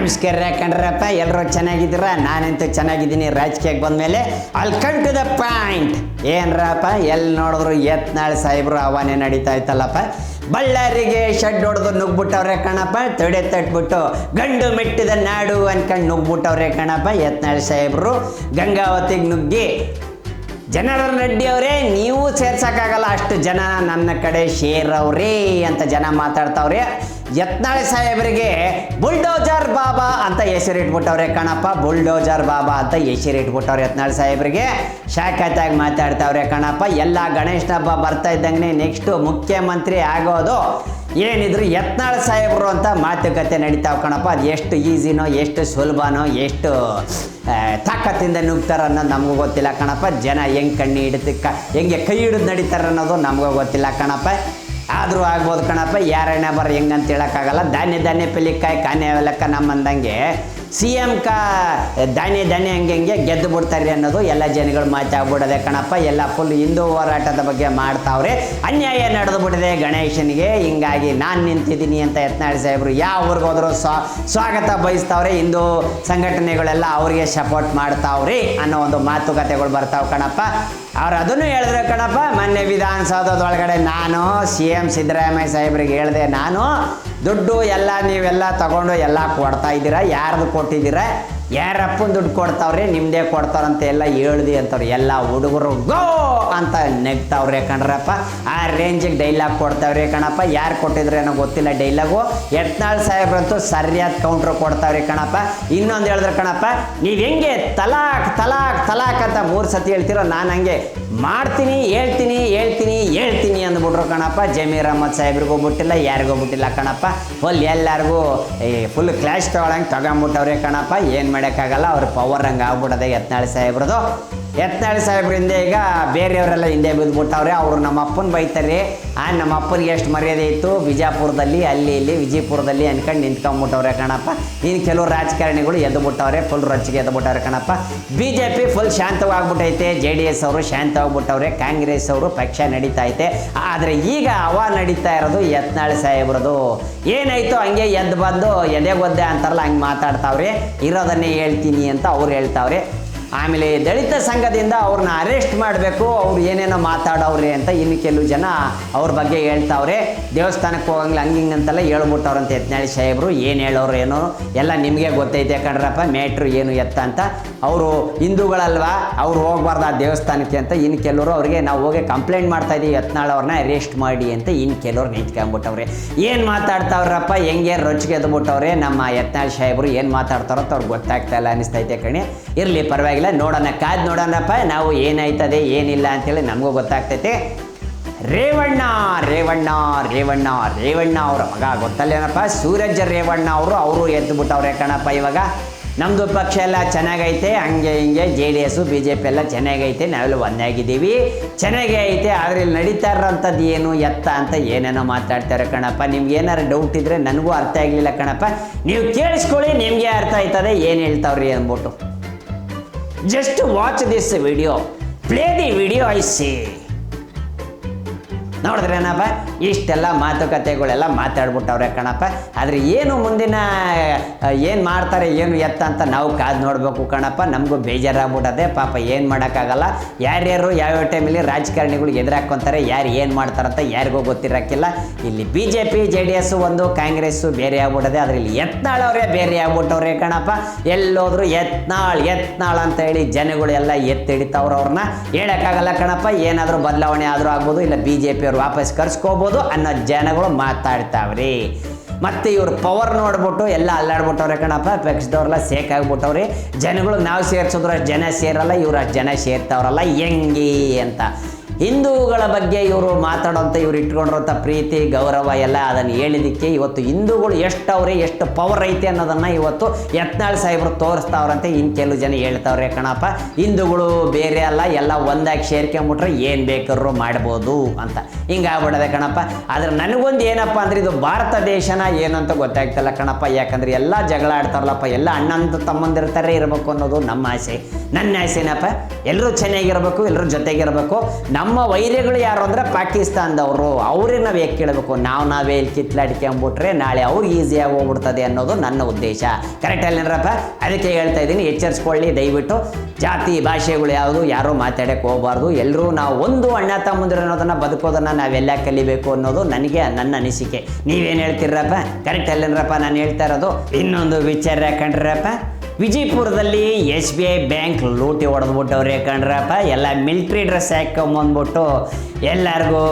ನಮಸ್ಕಾರ ಕಣ್ರಪ್ಪ, ಎಲ್ಲರೂ ಚೆನ್ನಾಗಿದ್ದೀರಾ? ನಾನಂತೂ ಚೆನ್ನಾಗಿದ್ದೀನಿ. ರಾಜಕೀಯಕ್ಕೆ ಬಂದಮೇಲೆ ಕಮ್ ಟು ದ ಪಾಯಿಂಟ್. ಏನ್ರಪ್ಪ, ಎಲ್ಲಿ ನೋಡಿದ್ರು ಯತ್ನಾಳ್ ಸಾಹೇಬ್ರು ಹವಾನೆ ನಡೀತಾ ಇತ್ತಲ್ಲಪ್ಪ. ಬಳ್ಳಾರಿಗೆ ಶೆಡ್ ಹೊಡೆದು ನುಗ್ಬಿಟ್ಟವ್ರೆ ಕಣಪ್ಪ. ತೊಡೆ ತಟ್ಬಿಟ್ಟು ಗಂಡು ಮೆಟ್ಟಿದ ನಾಡು ಅನ್ಕೊಂಡು ನುಗ್ಬಿಟ್ಟವ್ರೆ ಕಣಪ್ಪ ಯತ್ನಾಳ್ ಸಾಹೇಬ್ರು. ಗಂಗಾವತಿಗೆ ನುಗ್ಗಿ ಜನಾರ್ದನ್ ರೆಡ್ಡಿ ಅವರೇ, ನೀವು ಸೇರ್ಸೋಕ್ಕಾಗಲ್ಲ, ಅಷ್ಟು ಜನ ನನ್ನ ಕಡೆ ಶೇರವ್ರೇ ಅಂತ ಜನ ಮಾತಾಡ್ತಾವ್ರೆ. ಯತ್ನಾಳ್ ಸಾಹೇಬರಿಗೆ ಬುಲ್ಡೋಜರ್ ಬಾಬಾ ಅಂತ ಹೆಸರಿಟ್ಬಿಟ್ಟವ್ರೆ ಕಣಪ್ಪ. ಬುಲ್ಡೋಜರ್ ಬಾಬಾ ಅಂತ ಹೆಸರಿಟ್ಬಿಟ್ಟವ್ರೆ ಯತ್ನಾಳ್ ಸಾಹೇಬರಿಗೆ. ಶಾಖತ್ತಾಗಿ ಮಾತಾಡ್ತಾವ್ರೆ ಕಣಪ್ಪ. ಎಲ್ಲ ಗಣೇಶನ ಹಬ್ಬ ಬರ್ತಾ ಇದ್ದಂಗೆ ನೆಕ್ಸ್ಟು ಮುಖ್ಯಮಂತ್ರಿ ಆಗೋದು ಏನಿದ್ರು ಯತ್ನಾಳ್ ಸಾಹೇಬರು ಅಂತ ಮಾತುಕತೆ ನಡೀತಾವೆ ಕಣಪ್ಪ. ಅದು ಎಷ್ಟು ಈಸಿನೋ, ಎಷ್ಟು ಸುಲಭನೋ, ಎಷ್ಟು ತಾಕತ್ತಿಂದ ನುಗ್ತಾರ ಅನ್ನೋದು ನಮಗೂ ಗೊತ್ತಿಲ್ಲ ಕಣಪ್ಪ. ಜನ ಹೆಂಗೆ ಕಣ್ಣು ಹೆಂಗೆ ಕೈ ಹಿಡಿದು ನಡೀತಾರೆ ಅನ್ನೋದು ನಮಗೂ ಗೊತ್ತಿಲ್ಲ ಕಣಪ್ಪ. ಆದರೂ ಆಗ್ಬೋದು ಕಣಪ್ಪ. ಯಾರಣ್ಣ ಬರ ಹೆಂಗಂತ ಹೇಳೋಕ್ಕಾಗಲ್ಲ. ಧಾನ್ಯ ಪೆಲಿಕಾಯಿ ಕಾನೆ ಲೆಕ್ಕ ನಮ್ಮಂದಂಗೆ CM ಧಾನ್ಯ ಹಂಗೆ ಗೆದ್ದು ಬಿಡ್ತಾರೆ ಅನ್ನೋದು ಎಲ್ಲ ಜನಗಳು ಮಾತಾಗ್ಬಿಡೋದೆ ಕಣಪ್ಪ. ಎಲ್ಲ ಫುಲ್ ಹಿಂದೂ ಹೋರಾಟದ ಬಗ್ಗೆ ಮಾಡ್ತಾವ್ರೆ. ಅನ್ಯಾಯ ನಡೆದು ಬಿಟ್ಟಿದೆ ಗಣೇಶನಿಗೆ. ಹಿಂಗಾಗಿ ನಾನು ನಿಂತಿದ್ದೀನಿ ಅಂತ ಯತ್ನಾಳ್ ಸಾಹೇಬರು ಯಾವ ಊರಿಗೆ ಹೋದ್ರು ಸ್ವಾಗತ ಬಯಸ್ತಾವ್ರೆ. ಹಿಂದೂ ಸಂಘಟನೆಗಳೆಲ್ಲ ಅವ್ರಿಗೆ ಸಪೋರ್ಟ್ ಮಾಡ್ತಾವ್ರಿ ಅನ್ನೋ ಒಂದು ಮಾತುಕತೆಗಳು ಬರ್ತಾವೆ ಕಣಪ್ಪ. ಅವ್ರು ಅದನ್ನು ಹೇಳಿದ್ರೆ ಕಣಪ್ಪ. ಮೊನ್ನೆ ವಿಧಾನಸೌಧದೊಳಗಡೆ ನಾನು CM ಸಿದ್ದರಾಮಯ್ಯ ಸಾಹೇಬ್ರಿಗೆ ಹೇಳಿದೆ, ನಾನು ದುಡ್ಡು ಎಲ್ಲ ನೀವೆಲ್ಲ ತಗೊಂಡು ಎಲ್ಲ ಕೊಡ್ತಾ ಇದ್ದೀರಾ, ಯಾರ್ದು ಕೊಟ್ಟಿದ್ದೀರಾ, ಯಾರಪ್ಪನ ದುಡ್ಡು ಕೊಡ್ತಾವ್ರೆ, ನಿಮ್ಮದೇ ಕೊಡ್ತಾರಂತ ಎಲ್ಲ ಹೇಳ್ದಿ ಅಂತವ್ರು. ಎಲ್ಲ ಹುಡುಗರು ಗೋ ಅಂತ ನೆಗ್ತಾವ್ರೆ ಕಣ್ರಪ್ಪ. ಆ ರೇಂಜಿಗೆ ಡೈಲಾಗ್ ಕೊಡ್ತಾವ್ರೆ ಕಣಪ್ಪ. ಯಾರು ಕೊಟ್ಟಿದ್ರೆ ಏನೋ ಗೊತ್ತಿಲ್ಲ ಡೈಲಾಗು. ಯತ್ನಾಳ್ ಸಾಹೇಬ್ರಂತೂ ಸರಿಯಾದ ಕೌಂಟ್ರ್ ಕೊಡ್ತಾವ್ರಿ ಕಣಪ್ಪ. ಇನ್ನೊಂದು ಹೇಳಿದ್ರೆ ಕಣಪ್ಪ, ನೀವು ಹೆಂಗೆ ತಲಾಕ್ ತಲಾಕ್ ತಲಾಕ್ ಅಂತ 3 ಸತಿ ಹೇಳ್ತೀರೋ, ನಾನು ಹಂಗೆ ಮಾಡ್ತೀನಿ, ಹೇಳ್ತೀನಿ ಅಂದ್ಬಿಟ್ರು ಕಣಪ್ಪ. ಜಮೀರ್ ಅಹ್ಮದ್ ಸಾಹೇಬ್ರಿಗೂ ಬಿಟ್ಟಿಲ್ಲ, ಯಾರಿಗೂ ಬಿಟ್ಟಿಲ್ಲ ಕಣಪ್ಪ. ಎಲ್ಲರಿಗೂ ಫುಲ್ ಕ್ಲಾಶ್ ತಗೊಂಬಿಟ್ಟವ್ರೆ ಕಣಪ್ಪ. ಏನು ಮಾಡೋಕ್ಕಾಗಲ್ಲ, ಅವ್ರ ಪವರ್ ಹಂಗೆ ಆಗ್ಬಿಟ್ಟದೆ ಯತ್ನಾಳ್ ಸಾಹೇಬ್ರದು. ಯತ್ನಾಳ್ ಸಾಹೇಬ್ರಿಂದ ಈಗ ಬೇರೆಯವರೆಲ್ಲ ಹಿಂದೆ ಬಿದ್ದುಬಿಟ್ಟವ್ರೆ. ಅವರು ನಮ್ಮ ಅಪ್ಪನ ಬೈತಾರೆ. ನಮ್ಮ ಅಪ್ಪನಿಗೆ ಎಷ್ಟು ಮರ್ಯಾದೆ ಇತ್ತು ಬಿಜಾಪುರದಲ್ಲಿ, ಇಲ್ಲಿ ವಿಜಯಪುರದಲ್ಲಿ ಅನ್ಕೊಂಡು ನಿಂತ್ಕೊಂಡ್ಬಿಟ್ಟವ್ರೆ ಕಣಪ್ಪ. ಇನ್ನು ಕೆಲವು ರಾಜಕಾರಣಿಗಳು ಎದ್ದುಬಿಟ್ಟವ್ರೆ, ಫುಲ್ ರೊಚ್ಚಿಗೆ ಎದ್ದುಬಿಟ್ಟವ್ರೆ ಕಣಪ್ಪ. BJP ಫುಲ್ ಶಾಂತವಾಗ್ಬಿಟ್ಟೈತೆ, JDS ಅವರು ಶಾಂತವಾಗ್ಬಿಟ್ಟವ್ರೆ, ಕಾಂಗ್ರೆಸ್ ಅವರು ಪಕ್ಷ ನಡೀತಾ ಐತೆ. ಆದರೆ ಈಗ ನಡೀತಾ ಇರೋದು ಯತ್ನಾಳ್ ಸಾಹೇಬ್ರದು. ಏನಾಯ್ತು ಹಂಗೆ ಎದ್ದು ಬಂದು ಎದೆಗೊದ್ದೆ ಅಂತಾರಲ್ಲ, ಹಂಗೆ ಮಾತಾಡ್ತಾವ್ರೆ. ಇರೋದನ್ನೇ ಹೇಳ್ತೀನಿ ಅಂತ ಅವ್ರು ಹೇಳ್ತಾವ್ರೆ. ಆಮೇಲೆ ದಲಿತ ಸಂಘದಿಂದ ಅವ್ರನ್ನ ಅರೆಸ್ಟ್ ಮಾಡಬೇಕು, ಅವ್ರು ಏನೇನೋ ಮಾತಾಡೋವ್ರೆ ಅಂತ ಇನ್ನು ಕೆಲವು ಜನ ಅವ್ರ ಬಗ್ಗೆ ಹೇಳ್ತಾವ್ರೆ. ದೇವಸ್ಥಾನಕ್ಕೆ ಹೋಗಂಗಿಲ್ಲ ಹಂಗಿಂಗಂತೆಲ್ಲ ಹೇಳ್ಬಿಟ್ಟವ್ರಂತ ಯತ್ನಾಳ್ ಸಾಹೇಬರು. ಏನು ಹೇಳೋರು ಏನೋ ಎಲ್ಲ ನಿಮಗೆ ಗೊತ್ತೈತೆ ಕಣ್ರಪ್ಪ, ಮೇಟ್ರು ಏನು ಎತ್ತ ಅಂತ. ಅವರು ಹಿಂದೂಗಳಲ್ವಾ, ಅವ್ರು ಹೋಗ್ಬಾರ್ದು ಆ ದೇವಸ್ಥಾನಕ್ಕೆ ಅಂತ ಇನ್ನು ಕೆಲವರು ಅವ್ರಿಗೆ ನಾವು ಹೋಗಿ ಕಂಪ್ಲೇಂಟ್ ಮಾಡ್ತಾ ಇದ್ದೀವಿ, ಯತ್ನಾಳ್ ಅವ್ರನ್ನ ಅರೆಸ್ಟ್ ಮಾಡಿ ಅಂತ ಇನ್ನು ಕೆಲವ್ರು ನಿಂತ್ಕೊಂಡ್ಬಿಟ್ಟವ್ರೆ. ಏನು ಮಾತಾಡ್ತಾವ್ರಪ್ಪ, ಹೆಂಗೆ ರೊಚ್ಚಿಗೆ ಎದ್ಬಿಟ್ಟವ್ರೆ ನಮ್ಮ ಯತ್ನಾಳ್ ಸಾಹೇಬರು. ಏನು ಮಾತಾಡ್ತಾರೋ ಅಂತ ಅವ್ರಿಗೆ ಗೊತ್ತಾಗ್ತಾ ಇಲ್ಲ ಅನಿಸ್ತೈತೆ ಕಣೆ. ಇರಲಿ ಪರವಾಗಿಲ್ಲ, ನೋಡೋಣ, ಕಾದ್ ನೋಡೋಣಪ್ಪ ನಾವು ಏನಾಯ್ತದೆ ಏನಿಲ್ಲ ಅಂತೇಳಿ ನಮಗೂ ಗೊತ್ತಾಗ್ತೈತೆ. ರೇವಣ್ಣ ಅವರ ಮಗ ಗೊತ್ತಲ್ಲೇನಪ್ಪ, ಸೂರಜ್ ರೇವಣ್ಣ ಅವರು ಎದ್ದು ಬಿಟ್ಟವ್ರೆ ಕಣಪ್ಪ. ಇವಾಗ ನಮ್ಮದು ಪಕ್ಷ ಎಲ್ಲ ಚೆನ್ನಾಗೈತೆ, ಹಂಗೆ ಹಿಂಗೆ JDS BJP ಎಲ್ಲ ಚೆನ್ನಾಗೈತೆ, ನಾವೆಲ್ಲ ಒಂದಾಗಿದ್ದೀವಿ, ಚೆನ್ನಾಗೇ ಐತೆ. ಆದರೆ ಇಲ್ಲಿ ನಡೀತಾ ಇರೋಂಥದ್ದು ಏನು ಎತ್ತ ಅಂತ ಏನೇನೋ ಮಾತಾಡ್ತಾರೆ ಕಣಪ್ಪ. ನಿಮ್ಗೆ ಏನಾರು ಡೌಟ್ ಇದ್ದರೆ ನನಗೂ ಅರ್ಥ ಆಗಲಿಲ್ಲ ಕಣಪ್ಪ, ನೀವು ಕೇಳಿಸ್ಕೊಳ್ಳಿ, ನಿಮಗೆ ಅರ್ಥ ಆಯ್ತದೆ ಏನು ಹೇಳ್ತಾವ್ರಿ ಅಂದ್ಬಿಟ್ಟು. Just watch this video. Play the video, I say. ನೋಡಿದ್ರೇನಪ್ಪ, ಇಷ್ಟೆಲ್ಲ ಮಾತುಕತೆಗಳೆಲ್ಲ ಮಾತಾಡ್ಬಿಟ್ಟವ್ರೆ ಕಣಪ್ಪ. ಆದರೆ ಏನು ಮುಂದಿನ ಏನು ಮಾಡ್ತಾರೆ ಏನು ಎತ್ತ ಅಂತ ನಾವು ಕಾದು ನೋಡಬೇಕು ಕಣಪ್ಪ. ನಮಗೂ ಬೇಜಾರಾಗ್ಬಿಟ್ಟದೆ ಪಾಪ. ಏನು ಮಾಡೋಕ್ಕಾಗಲ್ಲ. ಯಾರ್ಯಾರು ಯಾವ್ಯಾವ ಟೈಮಲ್ಲಿ ರಾಜಕಾರಣಿಗಳು ಎದುರಾಕೊಂತಾರೆ, ಯಾರು ಏನು ಮಾಡ್ತಾರಂತ ಯಾರಿಗೂ ಗೊತ್ತಿರೋಕ್ಕಿಲ್ಲ. ಇಲ್ಲಿ BJP JDS ಒಂದು, ಕಾಂಗ್ರೆಸ್ಸು ಬೇರೆ ಆಗ್ಬಿಟ್ಟದೆ. ಆದರೆ ಇಲ್ಲಿ ಯತ್ನಾಳ್ ಅವರೇ ಬೇರೆ ಆಗ್ಬಿಟ್ಟವ್ರೆ ಕಣಪ್ಪ. ಎಲ್ಲೋದ್ರು ಯತ್ನಾಳ್ ಅಂತ ಹೇಳಿ ಜನಗಳು ಎಲ್ಲ ಎತ್ತಿಡಿತಾವ್ರು. ಅವ್ರನ್ನ ಹೇಳೋಕ್ಕಾಗಲ್ಲ ಕಣಪ್ಪ. ಏನಾದರೂ ಬದಲಾವಣೆ ಆದರೂ ಆಗ್ಬೋದು, ಇಲ್ಲ BJP ವಾಪಸ್ ಕರ್ಸ್ಕೋಬೋದು ಅನ್ನೋ ಜನಗಳು ಮಾತಾಡ್ತಾವ್ರಿ. ಮತ್ತು ಇವ್ರ ಪವರ್ ನೋಡ್ಬಿಟ್ಟು ಎಲ್ಲ ಅಲ್ಲಾಡ್ಬಿಟ್ಟವ್ರೆ ಕಣಪ್ಪ. ಪಕ್ಷದವ್ರೆಲ್ಲ ಸೇಕ್ ಆಗಿಬಿಟ್ಟವ್ರಿ. ಜನಗಳು ನಾವು ಸೇರಿಸಿದ್ರು ಅಷ್ಟು ಜನ ಸೇರಲ್ಲ, ಇವ್ರು ಅಷ್ಟು ಜನ ಸೇರ್ತಾವ್ರಲ್ಲ, ಹೆಂಗೆ ಅಂತ. ಹಿಂದೂಗಳ ಬಗ್ಗೆ ಇವರು ಮಾತಾಡೋಂಥ, ಇವ್ರು ಇಟ್ಕೊಂಡಿರೋಂಥ ಪ್ರೀತಿ ಗೌರವ ಎಲ್ಲ ಅದನ್ನು ಹೇಳಿದ್ದಕ್ಕೆ ಇವತ್ತು ಹಿಂದೂಗಳು ಎಷ್ಟು ಪವರ್ ಐತೆ ಅನ್ನೋದನ್ನು ಇವತ್ತು ಯತ್ನಾಳ್ ಸಾಹೇಬರು ತೋರಿಸ್ತಾವ್ರಂತೆ. ಇನ್ನು ಕೆಲವು ಜನ ಹೇಳ್ತಾವ್ರೆ ಕಣಪ್ಪ, ಹಿಂದೂಗಳು ಬೇರೆ ಅಲ್ಲ, ಎಲ್ಲ ಒಂದಾಗಿ ಸೇರ್ಕೊಂಬಿಟ್ರೆ ಏನು ಬೇಕಾದ್ರೂ ಮಾಡ್ಬೋದು ಅಂತ. ಹಿಂಗಾಗ್ಬಿಡದೆ ಕಣಪ್ಪ. ಆದರೆ ನನಗೊಂದು ಏನಪ್ಪ ಅಂದರೆ, ಇದು ಭಾರತ ದೇಶನ ಏನು ಅಂತ ಗೊತ್ತಾಗ್ತಲ್ಲ ಕಣಪ್ಪ. ಯಾಕಂದರೆ ಎಲ್ಲ ಜಗಳ ಆಡ್ತಾರಲ್ಲಪ್ಪ, ಎಲ್ಲ ಅಣ್ಣಂತ ತಮ್ಮಂದಿರ್ತಾರೆ ಇರಬೇಕು ಅನ್ನೋದು ನಮ್ಮ ಆಸೆ, ನನ್ನ ಆಸೆನಪ್ಪ. ಎಲ್ಲರೂ ಚೆನ್ನಾಗಿರಬೇಕು, ಎಲ್ಲರೂ ಜೊತೆಗಿರಬೇಕು. ನಾವು ನಮ್ಮ ವೈರ್ಯಗಳು ಯಾರು ಅಂದರೆ ಪಾಕಿಸ್ತಾನದವರು. ಅವ್ರಿಗೆ ನಾವು ಹೇಗೆ ಕೇಳಬೇಕು, ನಾವೇ ಇಲ್ಲಿ ಕಿತ್ಲಾಡ್ಕೊಂಬಿಟ್ರೆ ನಾಳೆ ಅವ್ರಿಗೆ ಈಸಿಯಾಗಿ ಹೋಗ್ಬಿಡ್ತದೆ ಅನ್ನೋದು ನನ್ನ ಉದ್ದೇಶ. ಕರೆಕ್ಟ್ ಅಲ್ಲೇನರಪ್ಪ? ಅದಕ್ಕೆ ಹೇಳ್ತಾ ಇದ್ದೀನಿ, ಎಚ್ಚರಿಸ್ಕೊಳ್ಳಿ ದಯವಿಟ್ಟು. ಜಾತಿ ಭಾಷೆಗಳು ಯಾವುದು ಯಾರೂ ಮಾತಾಡೋಕ್ಕೆ ಹೋಗಬಾರ್ದು. ಎಲ್ಲರೂ ನಾವು ಒಂದು ಅಣ್ಣ ತಮ್ಮಂದಿರು ಅನ್ನೋದನ್ನು ಬದುಕೋದನ್ನು ನಾವೆಲ್ಲ ಕಲಿಬೇಕು ಅನ್ನೋದು ನನ್ನ ಅನಿಸಿಕೆ. ನೀವೇನು ಹೇಳ್ತೀರಪ್ಪ? ಕರೆಕ್ಟ್ ಅಲ್ಲೇನರಪ್ಪ ನಾನು ಹೇಳ್ತಾ ಇರೋದು? ಇನ್ನೊಂದು ವಿಚಾರ ಯಾಕಂಡ್ರಪ್ಪ, ವಿಜಯಪುರದಲ್ಲಿ SBI ಬ್ಯಾಂಕ್ ಲೂಟಿ ಹೊಡೆದ್ಬಿಟ್ಟವ್ರೆ ಕಣ್ರಪ್ಪ. ಎಲ್ಲ ಮಿಲ್ಟ್ರಿ ಡ್ರೆಸ್ ಹಾಕೊಂಬಂದ್ಬಿಟ್ಟು ಎಲ್ಲರಿಗೂ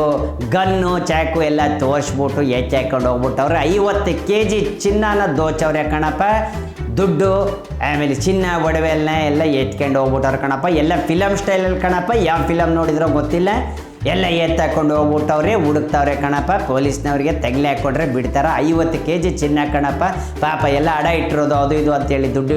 ಗನ್ನು ಚಾಕು ಎಲ್ಲ ತೋರಿಸ್ಬಿಟ್ಟು ಹಾಕೊಂಡು ಹೋಗ್ಬಿಟ್ಟವ್ರೆ. 50 kg ಚಿನ್ನನ ದೋಚವ್ರೆ ಕಣಪ್ಪ. ದುಡ್ಡು ಆಮೇಲೆ ಚಿನ್ನ ಒಡವೆಲ್ಲ ಎಲ್ಲ ಎತ್ಕೊಂಡು ಹೋಗ್ಬಿಟ್ಟವ್ರೆ ಕಣಪ್ಪ. ಎಲ್ಲ ಫಿಲಮ್ ಸ್ಟೈಲಲ್ಲಿ ಕಣಪ್ಪ. ಯಾವ ಫಿಲಮ್ ನೋಡಿದ್ರೋ ಗೊತ್ತಿಲ್ಲ, ಎಲ್ಲ ಎತ್ತಾಕೊಂಡು ಹೋಗ್ಬಿಟ್ಟವ್ರೆ, ಹುಡುಕ್ತವ್ರೆ ಕಣಪ್ಪ. ಪೊಲೀಸ್ನವ್ರಿಗೆ ತಗಲಿ ಹಾಕ್ಕೊಂಡ್ರೆ ಬಿಡ್ತಾರೆ. 50 kg ಚಿನ್ನ ಕಣಪ್ಪ. ಪಾಪ ಎಲ್ಲ ಅಡ ಇಟ್ಟಿರೋದು ಅದು ಇದು ಅಂತೇಳಿ ದುಡ್ಡು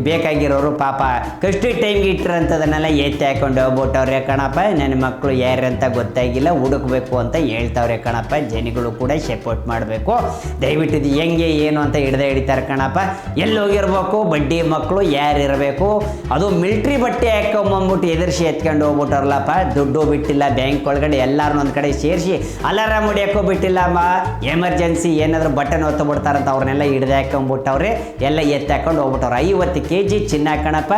ಬೇಕಾಗಿರೋರು ಪಾಪ ಕಷ್ಟು ಟೈಮ್ಗೆ ಇಟ್ಟಿರೋಂಥದನ್ನೆಲ್ಲ ಎತ್ತಿ ಹಾಕೊಂಡು ಹೋಗ್ಬಿಟ್ಟವ್ರೆ ಕಣಪ್ಪ. ನನ್ನ ಮಕ್ಕಳು ಯಾರಂತ ಗೊತ್ತಾಗಿಲ್ಲ, ಹುಡುಕ್ಬೇಕು ಅಂತ ಹೇಳ್ತವ್ರೆ ಕಣಪ್ಪ. ಜನಗಳು ಕೂಡ ಸಪೋರ್ಟ್ ಮಾಡಬೇಕು. ದಯವಿಟ್ಟು ಇದು ಹೆಂಗೆ ಏನು ಅಂತ ಹಿಡಿತಾರೆ ಕಣಪ್ಪ. ಎಲ್ಲಿ ಹೋಗಿರ್ಬೇಕು ಬಡ್ಡಿ ಮಕ್ಕಳು ಯಾರಿರಬೇಕು? ಅದು ಮಿಲ್ಟ್ರಿ ಬಟ್ಟೆ ಹಾಕೊಂಬಂದ್ಬಿಟ್ಟು ಎದುರಿಸಿ ಎತ್ಕೊಂಡು ಹೋಗ್ಬಿಟ್ಟವ್ರಲ್ಲಪ್ಪ. ದುಡ್ಡು ಬಿಟ್ಟಿಲ್ಲ ಬ್ಯಾಂಕ್ ಒಳಗಡೆ, ಎಲ್ಲರನ್ನೂ ಒಂದು ಕಡೆ ಸೇರಿಸಿ ಅಲಾರಾಮ್ ಹೊಡಿಯೋಕ್ಕೂ ಬಿಟ್ಟಿಲ್ಲಮ್ಮ. ಎಮರ್ಜೆನ್ಸಿ ಏನಾದರೂ ಬಟನ್ ಹೊತ್ತುಬಿಡ್ತಾರಂತ ಅವ್ರನ್ನೆಲ್ಲ ಹಿಡ್ದು ಹಾಕೊಂಡ್ಬಿಟ್ಟವ್ರೆ, ಎಲ್ಲ ಎತ್ತಾಕೊಂಡು ಹೋಗ್ಬಿಟ್ಟವ್ರು. 50 kg ಚಿನ್ನ ಕಣಪ್ಪ.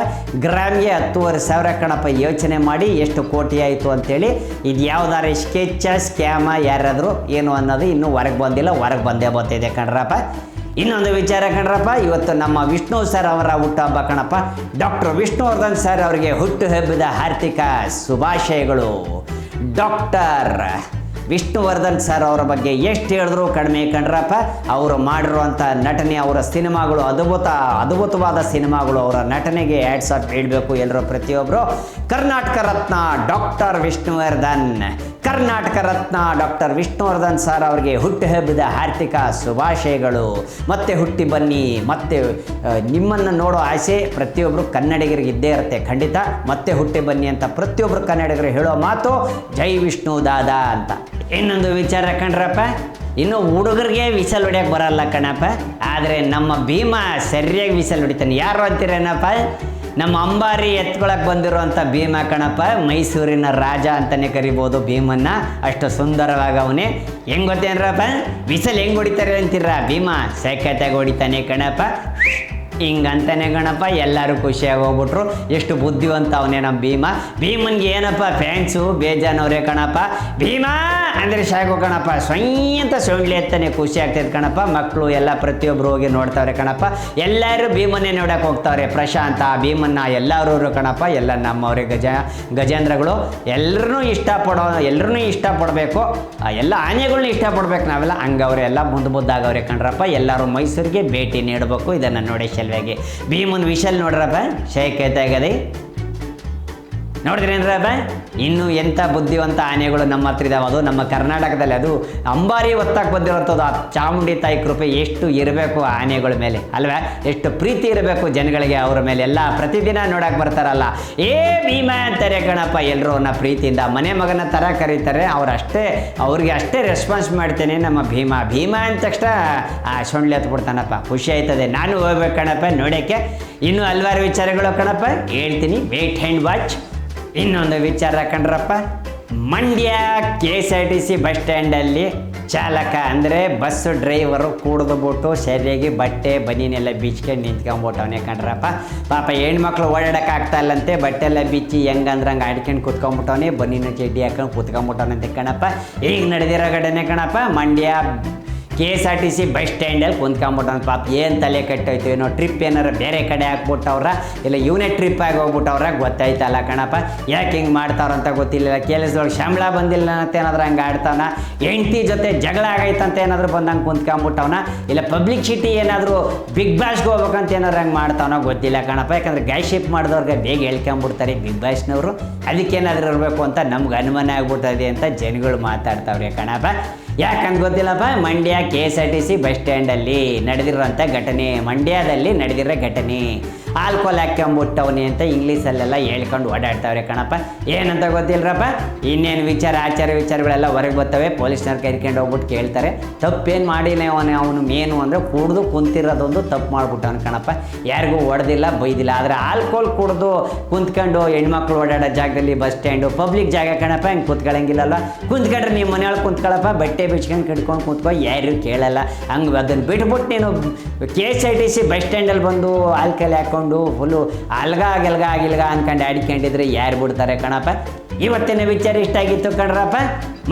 ಗ್ರಾಮ್ಗೆ 10,500 ಕಣಪ್ಪ. ಯೋಚನೆ ಮಾಡಿ ಎಷ್ಟು ಕೋಟಿ ಆಯಿತು ಅಂತೇಳಿ. ಇದು ಯಾವ್ದಾರು ಸ್ಕೆಚ್ ಸ್ಕ್ಯಾಮ ಯಾರಾದರೂ ಏನು ಅನ್ನೋದು ಇನ್ನೂ ಹೊರಗೆ ಬಂದಿಲ್ಲ, ಹೊರಗೆ ಬಂದೇ ಬರ್ತಿದೆ ಕಣ್ರಪ್ಪ. ಇನ್ನೊಂದು ವಿಚಾರ ಕಣ್ರಪ್ಪ, ಇವತ್ತು ನಮ್ಮ ವಿಷ್ಣು ಸರ್ ಅವರ ಹುಟ್ಟುಹಬ್ಬ ಕಣಪ್ಪ. ಡಾಕ್ಟರ್ ವಿಷ್ಣುವರ್ಧನ್ ಸರ್ ಅವರಿಗೆ ಹುಟ್ಟುಹಬ್ಬದ ಹಾರ್ದಿಕ ಶುಭಾಶಯಗಳು. ಡಾಕ್ಟರ್ ವಿಷ್ಣುವರ್ಧನ್ ಸರ್ ಅವರ ಬಗ್ಗೆ ಎಷ್ಟು ಹೇಳಿದ್ರು ಕಡಿಮೆ ಕಣ್ರಪ್ಪ. ಅವರು ಮಾಡಿರುವಂಥ ನಟನೆ, ಅವರ ಸಿನಿಮಾಗಳು ಅದ್ಭುತವಾದ ಸಿನಿಮಾಗಳು. ಅವರ ನಟನೆಗೆ ಹ್ಯಾಟ್ಸ್ ಆಫ್ ಹೇಳಬೇಕು ಎಲ್ಲರೂ ಪ್ರತಿಯೊಬ್ಬರು. Karnataka Ratna doctor Vishnuvardhan, Karnataka Ratna doctor Vishnuvardhan sir ಅವರಿಗೆ ಹುಟ್ಟುಹಬ್ಬದ ಹಾರ್ದಿಕ ಶುಭಾಶಯಗಳು. ಮತ್ತೆ ಹುಟ್ಟಿ ಬನ್ನಿ. ಮತ್ತೆ ನಿಮ್ಮನ್ನು ನೋಡೋ ಆಸೆ ಪ್ರತಿಯೊಬ್ಬರು ಕನ್ನಡಿಗರಿಗೆ ಇದ್ದೇ ಇರುತ್ತೆ ಖಂಡಿತ. ಮತ್ತೆ ಹುಟ್ಟಿ ಬನ್ನಿ ಅಂತ ಪ್ರತಿಯೊಬ್ಬರು ಕನ್ನಡಿಗರು ಹೇಳೋ ಮಾತು ಜೈ ವಿಷ್ಣು ದಾದಾ ಅಂತ. ಇನ್ನೊಂದು ವಿಚಾರ ಕಣ್ರಪ್ಪ, ಇನ್ನು ಹುಡುಗರಿಗೆ ವಿಸಲ್ ಹೊಡ್ಯಕ್ಕೆ ಬರಲ್ಲ ಕಣಪ್ಪ, ಆದರೆ ನಮ್ಮ ಭೀಮಾ ಸರಿಯಾಗಿ ವಿಸಲ್ ಹೊಡಿತಾನೆ. ಯಾರು ಅಂತೀರೇನಪ್ಪ? ನಮ್ಮ ಅಂಬಾರಿ ಎತ್ಕೊಳಕ್ಕೆ ಬಂದಿರುವಂಥ ಭೀಮಾ ಕಣಪ್ಪ. ಮೈಸೂರಿನ ರಾಜ ಅಂತಲೇ ಕರಿಬೋದು ಭೀಮನ್ನ. ಅಷ್ಟು ಸುಂದರವಾಗಿ ಅವನೇ. ಹೆಂಗೆ ಗೊತ್ತೇನ್ರಪ್ಪ ವಿಸಲ್ ಹೆಂಗೆ ಹೊಡಿತಾರೆ ಅಂತೀರ? ಭೀಮಾ ಸೈಕತ್ತಾಗಿ ಹೊಡಿತಾನೆ ಕಣಪ್ಪ. ಹಿಂಗಂತಾನೆ ಗಣಪ. ಎಲ್ಲರೂ ಖುಷಿಯಾಗಿ ಹೋಗ್ಬಿಟ್ರು. ಎಷ್ಟು ಬುದ್ಧಿವಂತ ಅವನೇ ನಮ್ಮ ಭೀಮನ್ಗೆ ಏನಪ್ಪ ಫ್ಯಾನ್ಸು ಬೇಜಾನವ್ರೆ ಕಣಪ್ಪ. ಭೀಮಾ ಅಂದರೆ ಸಾಕು ಕಣಪ್ಪ. ಅಂತ ಸೊಂಡ್ಲಿ ಎತ್ತಾನೆ, ಖುಷಿ ಆಗ್ತೈತೆ ಕಣಪ್ಪ. ಮಕ್ಕಳು ಎಲ್ಲ ಪ್ರತಿಯೊಬ್ಬರು ಹೋಗಿ ನೋಡ್ತಾವ್ರೆ ಕಣಪ್ಪ. ಎಲ್ಲರೂ ಭೀಮನ್ನೇ ನೋಡಕ್ಕೆ ಹೋಗ್ತಾವ್ರೆ. ಪ್ರಶಾಂತ ಭೀಮನ್ನ ಎಲ್ಲರೂ ಕಣಪ್ಪ. ಎಲ್ಲ ನಮ್ಮವ್ರೆ ಗಜೇಂದ್ರಗಳು ಎಲ್ಲರೂ ಇಷ್ಟಪಡಬೇಕು. ಎಲ್ಲ ಆನೆಗಳನ್ನ ಇಷ್ಟಪಡ್ಬೇಕು ನಾವೆಲ್ಲ. ಹಂಗವ್ರೆ ಎಲ್ಲ ಮುದ್ದಾಗವ್ರೆ ಕಣ್ರಪ್ಪ. ಎಲ್ಲರೂ ಮೈಸೂರಿಗೆ ಭೇಟಿ ನೀಡಬೇಕು. ಇದನ್ನು ನೋಡಿ ಭೀಮನ್ ವಿಶಲ್ ನೋಡ್ರಪ್ಪ, ಶೇಖತ್ತಾಗದೆ ನೋಡಿದ್ರೇನ್ರಪ್ಪ. ಇನ್ನು ಎಂಥ ಬುದ್ಧಿವಂತ ಆನೆಗಳು ನಮ್ಮ ಹತ್ರ ಇದಾವೆ. ಅದು ನಮ್ಮ ಕರ್ನಾಟಕದಲ್ಲಿ, ಅದು ಅಂಬಾರಿ ಹೊತ್ತಕ್ಕೆ ಬಂದಿರುವಂಥದ್ದು. ಆ ಚಾಮುಂಡಿ ತಾಯಿ ಕೃಪೆ ಎಷ್ಟು ಇರಬೇಕು ಆನೆಗಳ ಮೇಲೆ ಅಲ್ವಾ? ಎಷ್ಟು ಪ್ರೀತಿ ಇರಬೇಕು ಜನಗಳಿಗೆ ಅವ್ರ ಮೇಲೆ. ಎಲ್ಲ ಪ್ರತಿದಿನ ನೋಡಕ್ಕೆ ಬರ್ತಾರಲ್ಲ, ಏ ಭೀಮಾ ಅಂತಾರೆ ಕಣಪ್ಪ. ಎಲ್ಲರೂ ಅವನ್ನ ಪ್ರೀತಿಯಿಂದ ಮನೆ ಮಗನ ಥರ ಕರೀತಾರೆ. ಅವ್ರಿಗೆ ಅಷ್ಟೇ ರೆಸ್ಪಾನ್ಸ್ ಮಾಡ್ತೇನೆ ನಮ್ಮ ಭೀಮಾ ಅಂದ ತಕ್ಷಣ ಸೊಂಡ್ಲಿ ಹತ್ಬಿಡ್ತಾನಪ್ಪ. ಖುಷಿ ಆಯ್ತದೆ. ನಾನು ಹೋಗ್ಬೇಕು ಕಣಪ್ಪ ನೋಡೋಕ್ಕೆ. ಇನ್ನೂ ಹಲವಾರು ವಿಚಾರಗಳು ಕಣಪ್ಪ ಹೇಳ್ತೀನಿ, ವೇಟ್ ಆ್ಯಂಡ್ ವಾಚ್. ಇನ್ನೊಂದು ವಿಚಾರ ಕಂಡ್ರಪ್ಪ, ಮಂಡ್ಯ KSRTC ಬಸ್ ಸ್ಟ್ಯಾಂಡಲ್ಲಿ ಚಾಲಕ ಅಂದರೆ ಬಸ್ಸು ಡ್ರೈವರು ಕೂಡಿದ್ಬಿಟ್ಟು ಸರಿಯಾಗಿ ಬಟ್ಟೆ ಬನೀನೆಲ್ಲ ಬಿಚ್ಕೊಂಡು ನಿಂತ್ಕೊಂಡ್ಬಿಟ್ಟವನೇ ಕಣ್ರಪ್ಪ. ಪಾಪ ಹೆಣ್ಮಕ್ಳು ಓಡಾಡೋಕೆ ಆಗ್ತಾ ಇಲ್ಲಂತೆ. ಬಟ್ಟೆ ಎಲ್ಲ ಬಿಚ್ಚಿ ಹೆಂಗಂದ್ರೆ ಹಂಗೆ ಆಡ್ಕೊಂಡು ಕೂತ್ಕೊಂಡ್ಬಿಟ್ಟವನೇ, ಬನೀನು ಚಡ್ಡಿ ಹಾಕೊಂಡು ಕೂತ್ಕೊಂಡ್ಬಿಟ್ಟವನಂತೆ ಕಣಪ್ಪ. ಈಗ ನಡೆದಿರೋ ಘಟನೆ ಕಣಪ್ಪ. ಮಂಡ್ಯ KSRTC ಬಸ್ ಸ್ಟ್ಯಾಂಡಲ್ಲಿ ಕುಂತ್ಕೊಂಡ್ಬಿಟ್ಟವ್ನು. ಪಾಪ ಏನು ತಲೆ ಕೆಟ್ಟೋಯ್ತು ಏನೋ. ಟ್ರಿಪ್ ಏನಾರು ಬೇರೆ ಕಡೆ ಹಾಕ್ಬಿಟ್ಟವ್ರ, ಇಲ್ಲ ಇವನೇ ಟ್ರಿಪ್ ಆಗಿ ಹೋಗ್ಬಿಟ್ಟವ್ರ ಗೊತ್ತಾಯ್ತಲ್ಲ ಕಣಪ್ಪ. ಯಾಕೆ ಹಿಂಗೆ ಮಾಡ್ತಾವ್ರಂತ ಗೊತ್ತಿಲ್ಲ. ಕೆಲಸದೊಳಗೆ ಸಂಬಳ ಬಂದಿಲ್ಲ ಅಂತ ಏನಾದ್ರು ಹಂಗೆ ಆಡ್ತಾವನ, ಹೆಂಡ್ತಿ ಜೊತೆ ಜಗಳ ಆಗೈತಂತ ಏನಾದರೂ ಬಂದಂಗೆ ಕುಂತ್ಕೊಂಡ್ಬಿಟ್ಟವನ, ಇಲ್ಲ ಪಬ್ಲಿಸಿಟಿ ಏನಾದರೂ ಬಿಗ್ ಬಾಸ್ಗೆ ಹೋಗ್ಬೇಕಂತ ಏನಾದ್ರು ಹಂಗೆ ಮಾಡ್ತಾವನೋ ಗೊತ್ತಿಲ್ಲ ಕಣಪ್ಪ. ಯಾಕಂದರೆ ಗ್ಯಾಶಿಪ್ ಮಾಡಿದವ್ರಿಗೆ ಬೇಗ ಹೇಳ್ಕೊಂಬಿಡ್ತಾರೆ ಬಿಗ್ ಬಾಸ್ನವರು. ಅದಕ್ಕೇನಾದರೂ ಇರಬೇಕು ಅಂತ ನಮ್ಗೆ ಅನುಮಾನ ಆಗ್ಬಿಟ್ಟದೆ ಅಂತ ಜನಗಳು ಮಾತಾಡ್ತಾವ್ರೆ ಕಣಪ್ಪ. ಯಾಕಂತ ಗೊತ್ತಿಲ್ಲಪ್ಪ. ಮಂಡ್ಯ KSRTC ಬಸ್ ಸ್ಟ್ಯಾಂಡಲ್ಲಿ ನಡೆದಿರೋಂಥ ಘಟನೆ, ಮಂಡ್ಯದಲ್ಲಿ ನಡೆದಿರೋ ಘಟನೆ. ಆಲ್ಕೋಲ್ ಹಾಕ್ಕೊಂಬಿಟ್ಟವನಿ ಅಂತ ಇಂಗ್ಲೀಷಲ್ಲೆಲ್ಲ ಹೇಳ್ಕೊಂಡು ಓಡಾಡ್ತಾವ್ರೆ ಕಣಪ್ಪ. ಏನಂತ ಗೊತ್ತಿಲ್ಲರಪ್ಪ. ಇನ್ನೇನು ಆಚಾರ ವಿಚಾರಗಳೆಲ್ಲ ಹೊರಗೆ ಬರ್ತವೆ. ಪೊಲೀಸ್ನವ್ರು ಕರ್ಕೊಂಡು ಹೋಗ್ಬಿಟ್ಟು ಕೇಳ್ತಾರೆ. ತಪ್ಪೇನು ಮಾಡಿಲ್ಲ ಅವನು ಮೇನು ಅಂದರೆ ಕುಡ್ದು ಕುಂತಿರೋದೊಂದು ತಪ್ಪು ಮಾಡ್ಬಿಟ್ಟವನು ಕಣಪ್ಪ. ಯಾರಿಗೂ ಹೊಡೆದಿಲ್ಲ ಬೈದಿಲ್ಲ. ಆದರೆ ಆಲ್ಕೋಲ್ ಕುಡ್ದು ಕುಂತ್ಕೊಂಡು ಹೆಣ್ಮಕ್ಳು ಓಡಾಡೋ ಜಾಗದಲ್ಲಿ ಬಸ್ ಸ್ಟ್ಯಾಂಡು ಪಬ್ಲಿಕ್ ಜಾಗ ಕಣಪ್ಪ. ಹಿಂಗೆ ಕುತ್ಕೊಳ್ಳಂಗಿಲ್ಲಲ್ವ. ಕುಂತ್ಕೊಂಡ್ರೆ ನಿಮ್ಮ ಮನೆಯೊಳಗೆ ಕುಂತ್ಕೊಳ್ಳಪ್ಪ, ಬಟ್ಟೆ ಬಿಚ್ಕೊಂಡು ಕಟ್ಕೊಂಡು ಕುಂತ್ಕೊ, ಯಾರು ಕೇಳಲ್ಲ. ಹಂಗೆ ಅದನ್ನು ಬಿಟ್ಬಿಟ್ಟು ನೀನು KSRTC ಬಸ್ ಸ್ಟ್ಯಾಂಡಲ್ಲಿ ಬಂದು ಆಲ್ಕಲ್ ಹಾಕ್ಕೊಂಡು ಫುಲ್ಲು ಅಲ್ಗ ಅನ್ಕೊಂಡು ಆಡ್ಕೊಂಡಿದ್ರೆ ಯಾರು ಬಿಡ್ತಾರೆ ಕಣಪ್ಪ. ಇವತ್ತಿನ ವಿಚಾರ ಇಷ್ಟ ಆಗಿತ್ತು ಕಣ್ರಪ್ಪ.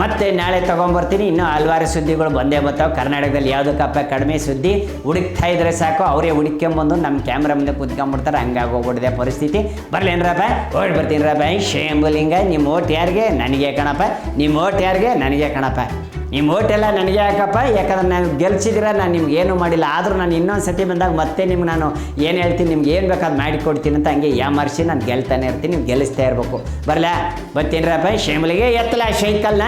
ಮತ್ತೆ ನಾಳೆ ತೊಗೊಂಬರ್ತೀನಿ. ಇನ್ನೂ ಹಲವಾರು ಸುದ್ದಿಗಳು ಬಂದೇ ಬರ್ತಾವೆ. ಕರ್ನಾಟಕದಲ್ಲಿ ಯಾವುದಕ್ಕಪ್ಪ ಕಡಿಮೆ ಸುದ್ದಿ ಹುಡುಕ್ತಾ ಇದ್ರೆ ಸಾಕು, ಅವರೇ ಹುಡುಕ್ಕೊಂಬಂದು ನಮ್ಮ ಕ್ಯಾಮ್ರಾ ಮುಂದೆ ಕುತ್ಕೊಂಡ್ಬಿಡ್ತಾರೆ. ಹಂಗಾಗೋಗ್ಬಿಟ್ಟಿದೆ ಪರಿಸ್ಥಿತಿ. ಬರಲೇನ್ರಪ್ಪ, ಓಡಿ ಬರ್ತೀನಿರಪ್ಪ. ಶೇಂಬುಲಿಂಗ, ನಿಮ್ಮ ಓಟ್ ಯಾರಿಗೆ? ನನಗೆ ಕಣಪ್ಪ. ನಿಮ್ಮ ಓಟ್ ಯಾರಿಗೆ? ನನಗೆ ಕಣಪ್ಪ. ನಿಮ್ಮ ಓಟೆಲ್ಲ ನನಗೆ ಹಾಕಪ್ಪ. ಯಾಕಂದ್ರೆ ನಾನು ಗೆಲ್ಸಿದ್ರೆ ನಾನು ನಿಮ್ಗೆ ಏನೂ ಮಾಡಿಲ್ಲ. ಆದರೂ ನಾನು ಇನ್ನೊಂದು ಸತಿ ಬಂದಾಗ ಮತ್ತೆ ನಿಮ್ಗೆ ನಾನು ಏನು ಹೇಳ್ತೀನಿ, ನಿಮ್ಗೆ ಏನು ಬೇಕಾದ್ರು ಮಾಡಿಕೊಡ್ತೀನಿ ಅಂತ ಹಂಗೆ ಯಾಮರ್ಸಿ ನಾನು ಗೆಲ್ತಾನೆ ಇರ್ತೀನಿ. ನೀವು ಗೆಲ್ಲಿಸ್ತಾ ಇರಬೇಕು. ಬರಲಾ ಬರ್ತೀನಿರಪ್ಪ. ಶೇಮಲಿಗೆ ಎತ್ತಲ ಶೈಕಲ್ನ.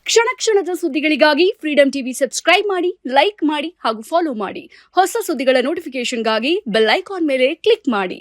ಕ್ಷಣ ಕ್ಷಣದ ಸುದ್ದಿಗಳಿಗಾಗಿ ಫ್ರೀಡಂ ಟಿವಿ ಸಬ್ಸ್ಕ್ರೈಬ್ ಮಾಡಿ, ಲೈಕ್ ಮಾಡಿ ಹಾಗೂ ಫಾಲೋ ಮಾಡಿ. ಹೊಸ ಸುದ್ದಿಗಳ ನೋಟಿಫಿಕೇಶನ್ಗಾಗಿ ಬೆಲ್ ಐಕಾನ್ ಮೇಲೆ ಕ್ಲಿಕ್ ಮಾಡಿ.